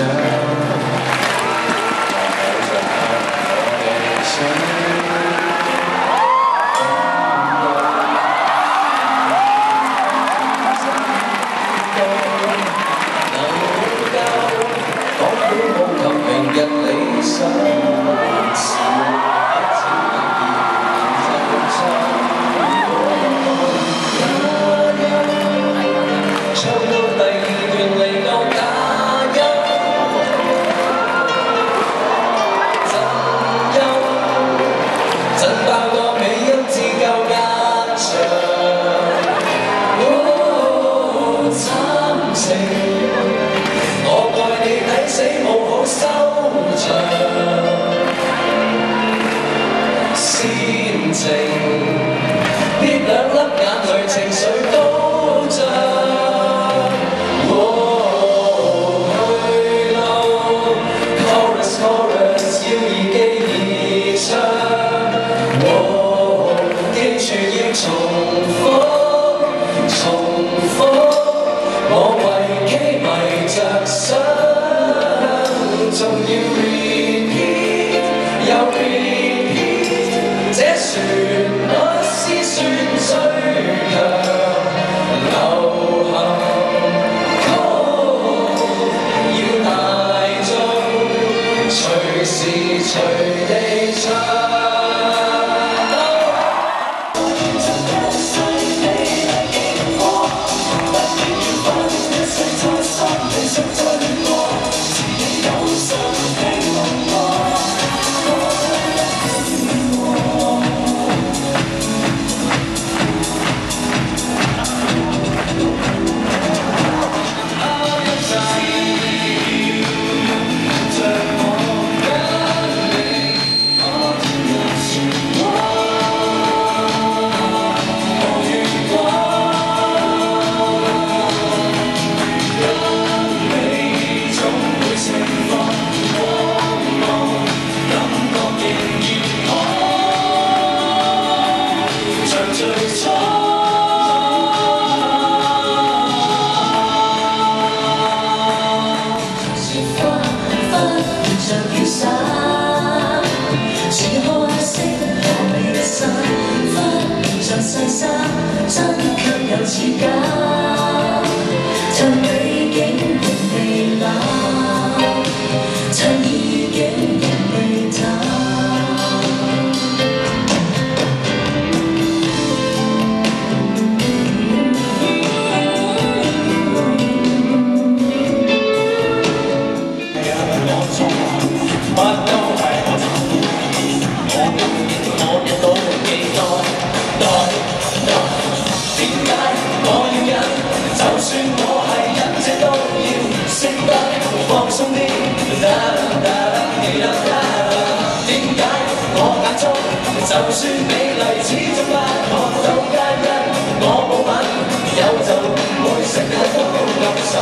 像我哋想。 明日理想，是一次就唱到第二段離我假音，震爆個尾音至夠壓場，慘情。 我愛你抵死冇好收場，煽情呢兩粒眼淚情緒高漲，去路 chorus chorus 要易記易唱，記住要重複，我為 K 迷着想。 仲要 repeat 又 repeat， 這旋律是算最強流行曲，要大眾隨時隨地唱。 細心真卻有似假，唱背景人未冷，唱意境人未淡。乜都係我我一到幾多？ 點解我要忍？就算我係忍者都要識得放鬆啲。點解我眼中就算美麗，始終不看到皆因我冇品，有就唔會成日都感受。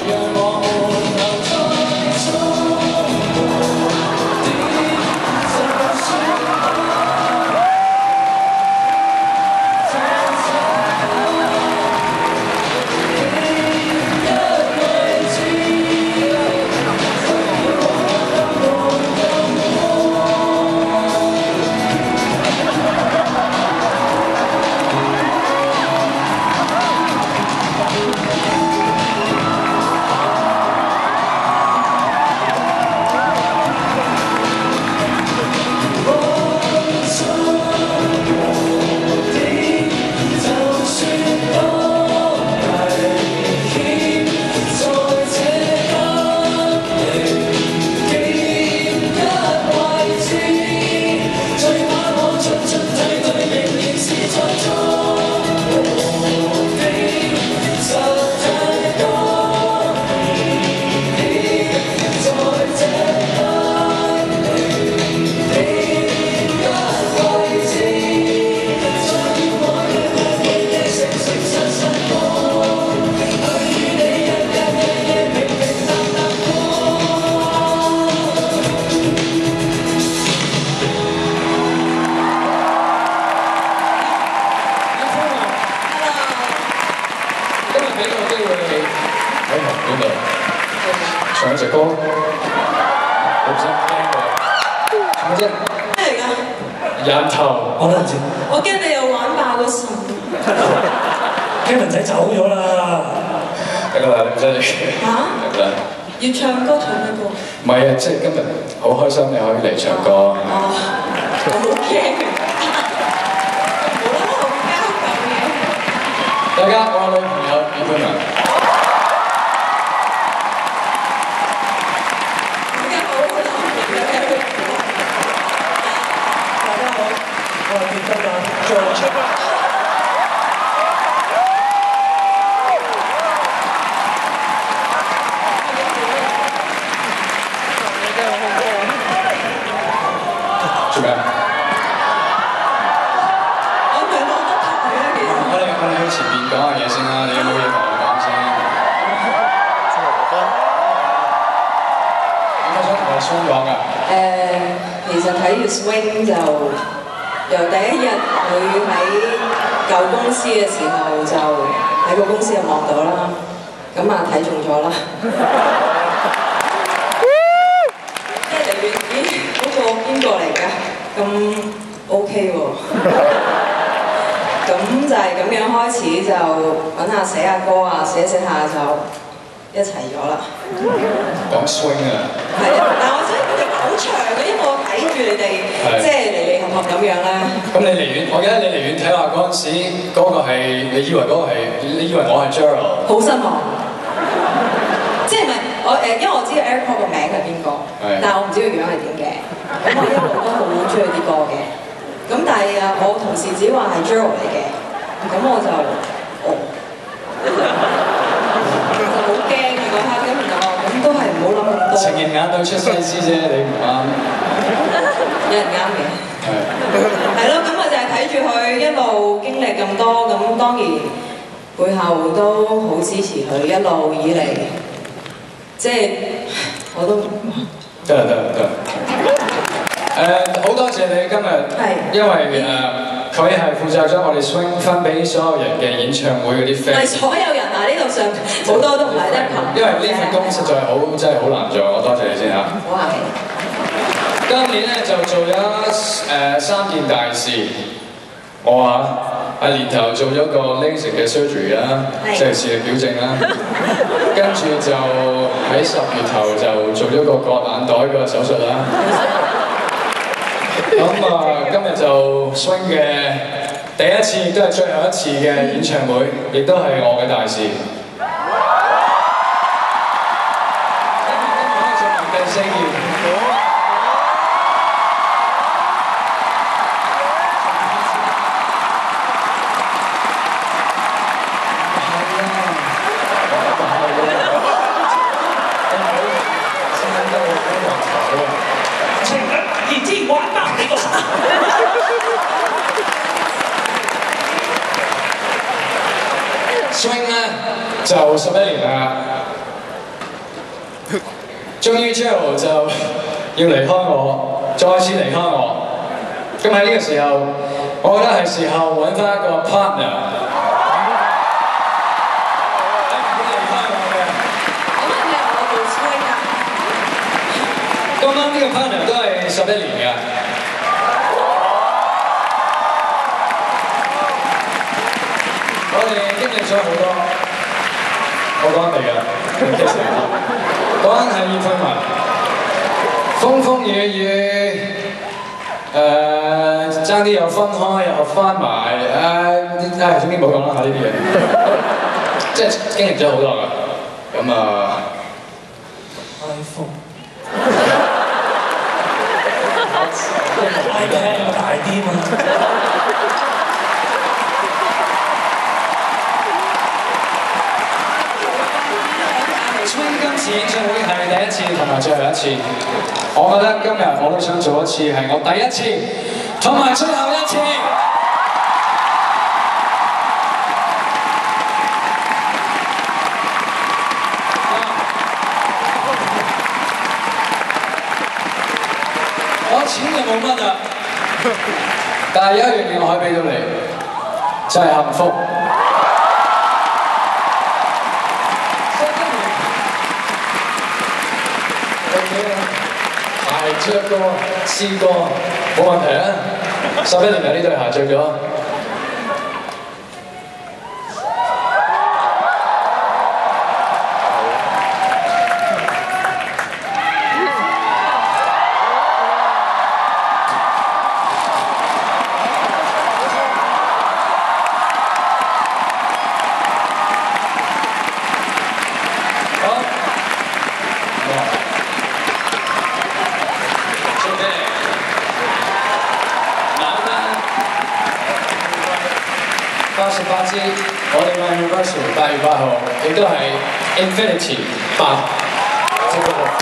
讓我們留在中國。唱一隻歌，你唔使驚喎，唱乜啫？咩嚟㗎？人頭，我都唔知。我驚你又玩爆個神。Kevin 仔走咗啦。得㗎啦，你唔使理。嚇？得啦。要唱歌唱咩歌？唔係啊，即係今日好開心，你可以嚟唱歌。哦，我好驚。冇啦，好交緊嘅。大家，我女朋友葉佩文。大家好，大家好，我係結婚啦，張做咩？我兩個都拍佢啊，其實。我哋去前面講下嘢先啦，你有冇嘢同我講先？有冇想同我Swing講㗎？其實睇住 Swing 就由第一日佢喺舊公司嘅時候就喺個公司就望到啦，咁啊睇中咗啦。即係嚟咦嗰個邊個嚟㗎？咁 OK 喎。咁就係咁樣開始就揾下寫下歌啊，寫下就一齊咗啦。講 Swing 啊！係啊，但係我想佢哋好長嘅，因為我睇住你哋即係離離合合咁樣咧。咁你離遠，我記得你離遠睇下嗰陣時，嗰個係你以為嗰個係，你以為我係 Gerald。好失望。即係咪我因為我知道 Eric Kwok 個名係邊個，但係我唔知個樣係點嘅。咁我一路都好中意啲歌嘅。咁但係我同事只話係 Gerald 嚟嘅，咁我就就好驚啊嗰刻，咁然後咁都係唔好諗咁多。情形眼對出西施啫，你唔啱。有人啱嘅。係咯，咁我就係睇住佢一路經歷咁多，咁當然背後都好支持佢一路以嚟，即係我都得。好多謝你今日，因為佢係負責咗我哋 Swing 分俾所有人嘅演唱會嗰啲 fans。唔係所有人啊，呢度上好多都唔係得憑。因為呢份工實在真係好難做，我多謝你先嚇。好客氣。今年咧就做咗3件大事，我年頭做咗個 LASIK 嘅 surgery 啦，即係視力矯正啦，跟住就喺10月頭就做咗個割眼袋嘅手術啦。咁今日就 Swing 嘅第一次，亦都係最後一次嘅演唱會，亦都係我嘅大事。第4件。Swing 咧就11年啦，終於 Gerald 就要離開我，再次離開我。咁喺呢個時候，我覺得係時候揾翻一個 partner。咁啱呢個 partner 都係11年嘅。我哋經歷咗好多，我講你㗎，唔記得講緊係葉佩文，風風雨雨，爭啲又分開又翻埋，總之唔好講啦嚇呢啲嘢，即係經歷咗好多㗎，咁iPhone。iPad 大啲嘛。Swing 今次演唱會係第一次同埋最後一次，我覺得今日我都想做一次係我第一次同埋最後一次。我錢就冇乜啦，但係有一樣嘢我可以俾到你，就係幸福。OK 啊，鞋着過試過冇問題啊！11年嚟呢對鞋着咗。88支，我哋嘅 Universal 8月8號，亦都係 Infinity 8，即係嗰個符。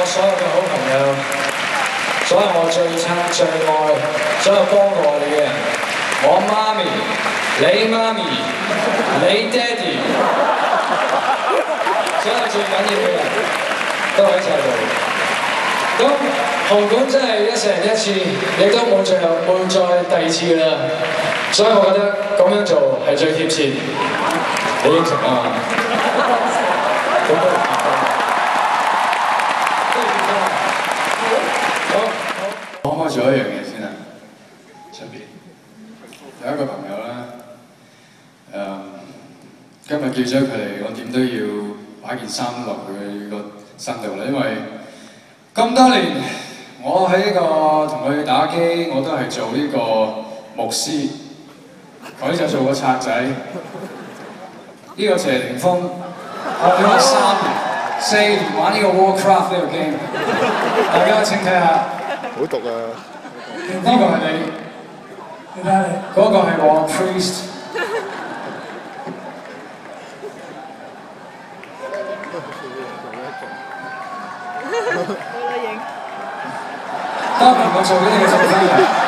所有嘅好朋友，所有我最親最愛，所有幫過我哋嘅人，我媽咪、你媽咪、你爹哋，所有最緊要嘅人都喺晒度。咁紅館真係一世人一次，亦都冇再第二次㗎啦。所以我覺得咁樣做係最貼切。你應承啊嘛？可唔可以做一樣嘢先啊？出邊有一個朋友咧，今日叫咗佢嚟，我點都要擺件衫落佢個身度啦，因為咁多年我喺呢個同佢打機，我都係做呢個牧師，佢就做個賊仔。呢個謝霆鋒，我哋玩4年玩呢個 Warcraft 呢個 game， 大家請睇下。好毒啊！呢個係你，你睇下你，嗰個係我 priest。當年我做咗你嘅手機。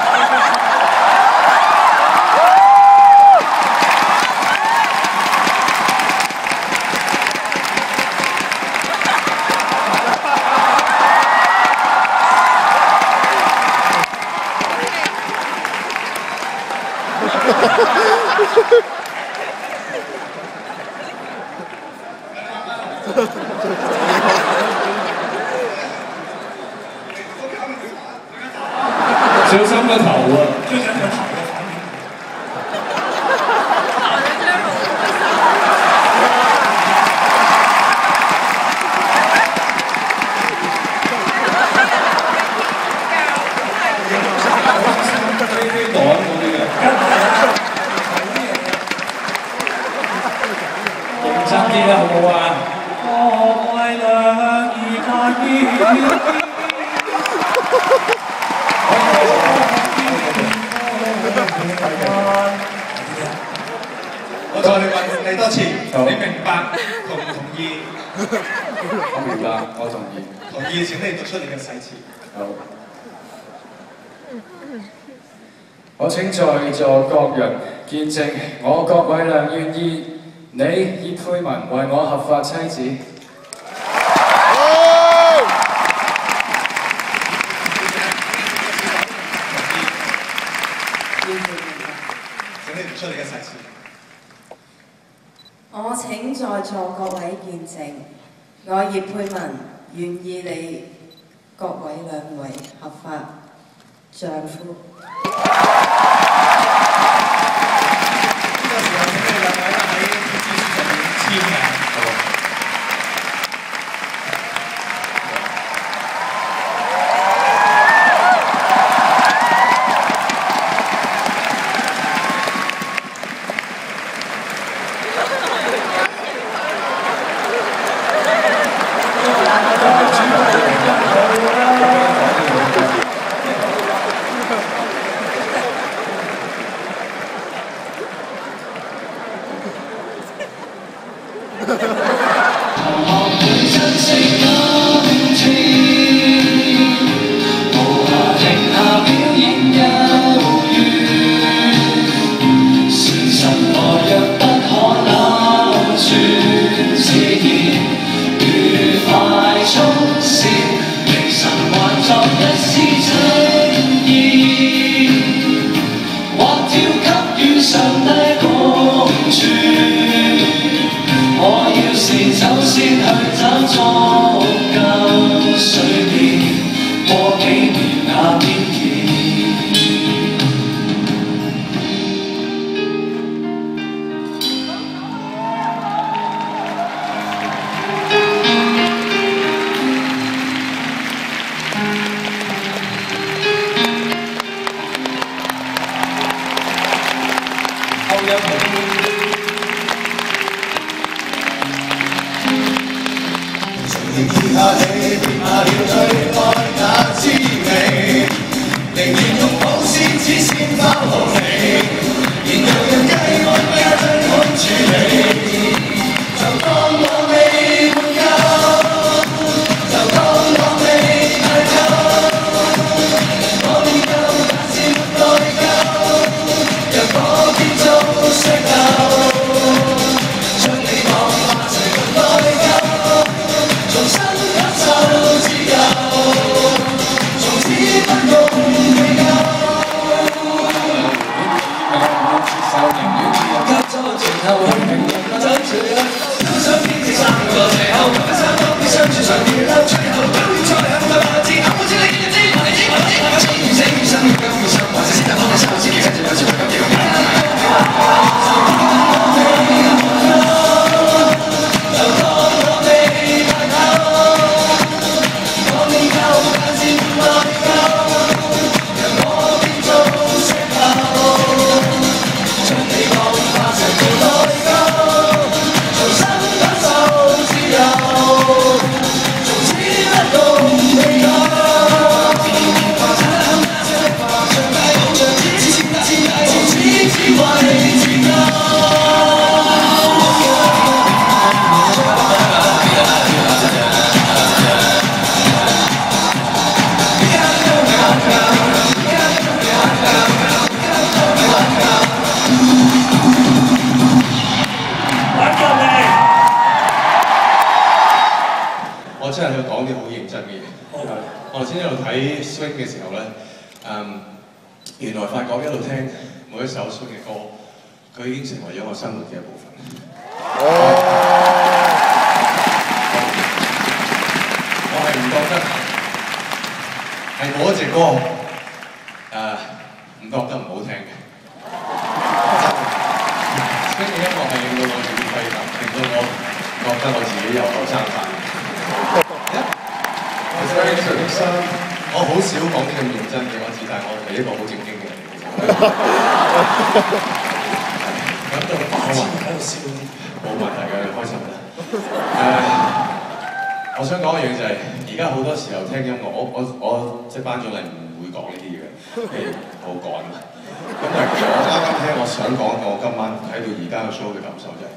小心個頭啊！最緊個頭嘅反應。認真啲啦，好唔好啊？我為兩兒太熱。我再問你多次，你明白同唔同意？我明白，我同意。同意請你讀出你嘅誓詞。好。我請在座各人見證，我郭偉亮願意你葉佩文為我合法妻子。請你讀出你嘅誓詞。我請在座各位見證，我葉佩文願意你各位兩位合法丈夫。呢個時候請你兩位喺貼紙上面簽名。我想講一樣就係，而家好多時候聽音樂，我即係班長係唔會講呢啲嘢嘅，譬如好趕啊。咁但係其實我啱啱聽，我想講我今晚睇到而家嘅 show 嘅感受就係，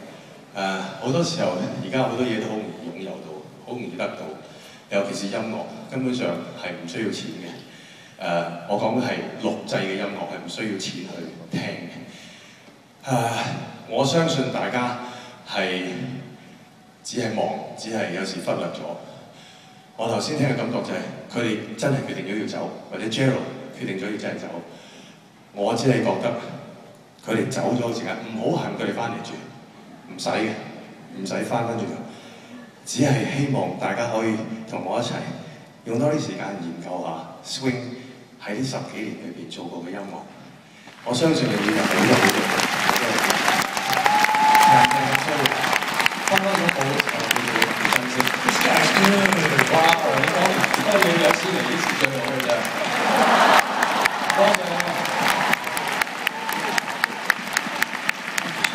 好多時候而家好多嘢都好容易擁有到，好容易得到，尤其是音樂，根本上係唔需要錢嘅。我講嘅係錄製嘅音樂係唔需要錢去聽嘅。我相信大家係只係忙，只係有時忽略咗。我頭先聽嘅感覺就係佢哋真係決定咗要走，或者 Gerald 決定咗要真係走。我只係覺得佢哋走咗嘅時間唔好恨佢哋翻嚟住，唔使嘅，唔使翻返轉頭。只係希望大家可以同我一齊用多啲時間研究下 swing 喺呢10幾年裏邊做過嘅音樂。我相信你會有好多好嘅。分分鐘好嘅時候會做啲分析。哇！你講你有先嚟幾時進入去啫？多謝你。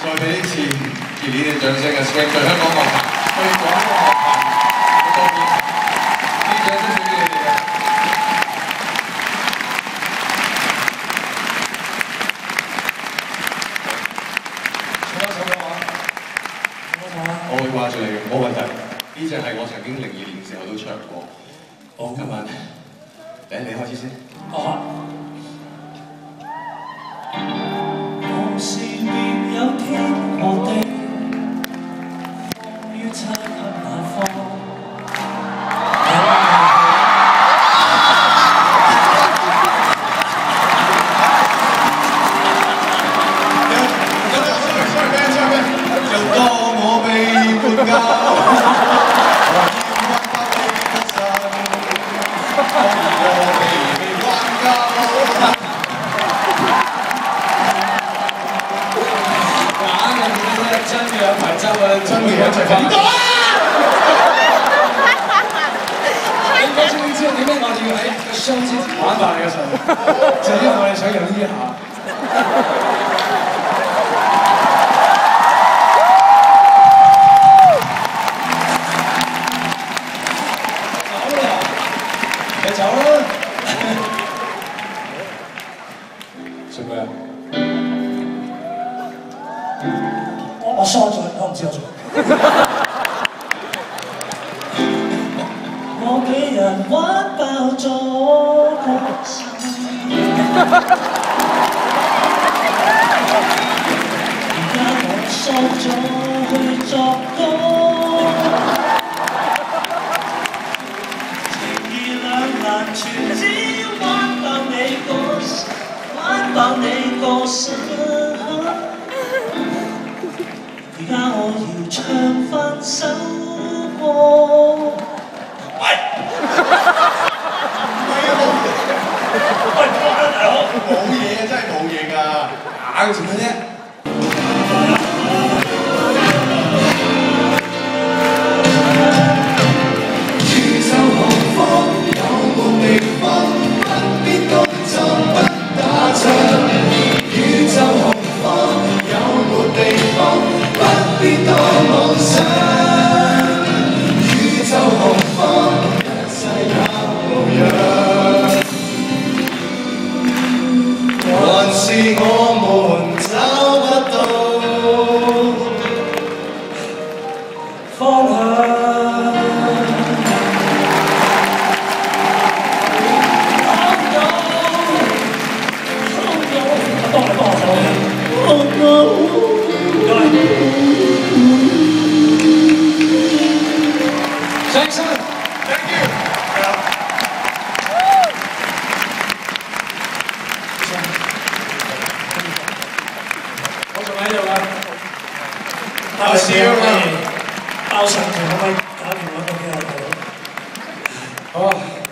再俾一次熱烈嘅掌聲啊 ！Swing 對香港樂壇，對廣東樂壇嘅貢獻，呢獎都屬於你哋嘅。唱一首歌啊！我會掛住你嘅，冇問題。呢隻係我曾經02年嘅時候都唱過。好，今晚你開始先。好。我是別有天和地，放於漆黑晚風。就當我被灌教。真嘅有排執啊！真嘅有齊翻。你應該終於知道點解我哋要喺個 show 之前玩法嘅時候，就因為我哋想有呢一下。走啦！你走啦！做咩啊？我疏咗，我唔知我做。我俾人玩爆咗個心，而家我疏咗去作歌，情義兩難全只玩爆你個，玩爆你個心。而家我要唱返首歌。喂！喂，大佬，冇嘢啊，真係冇嘢㗎，假嘅做咩啫？宇宙何方有無地方，不必工作不打仗。宇宙何方有無地方，不必多妄想。宇宙何方，一切也無恙。還是我們找不到方向。爆笑啊！爆上場可唔可以打電話俾我哋？好啊，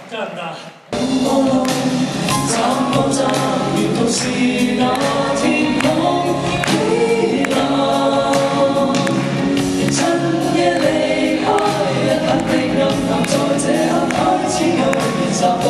真係唔得。沿途是那天空起浪，趁夜離開，一刻的暗淡，在這刻開始去習慣。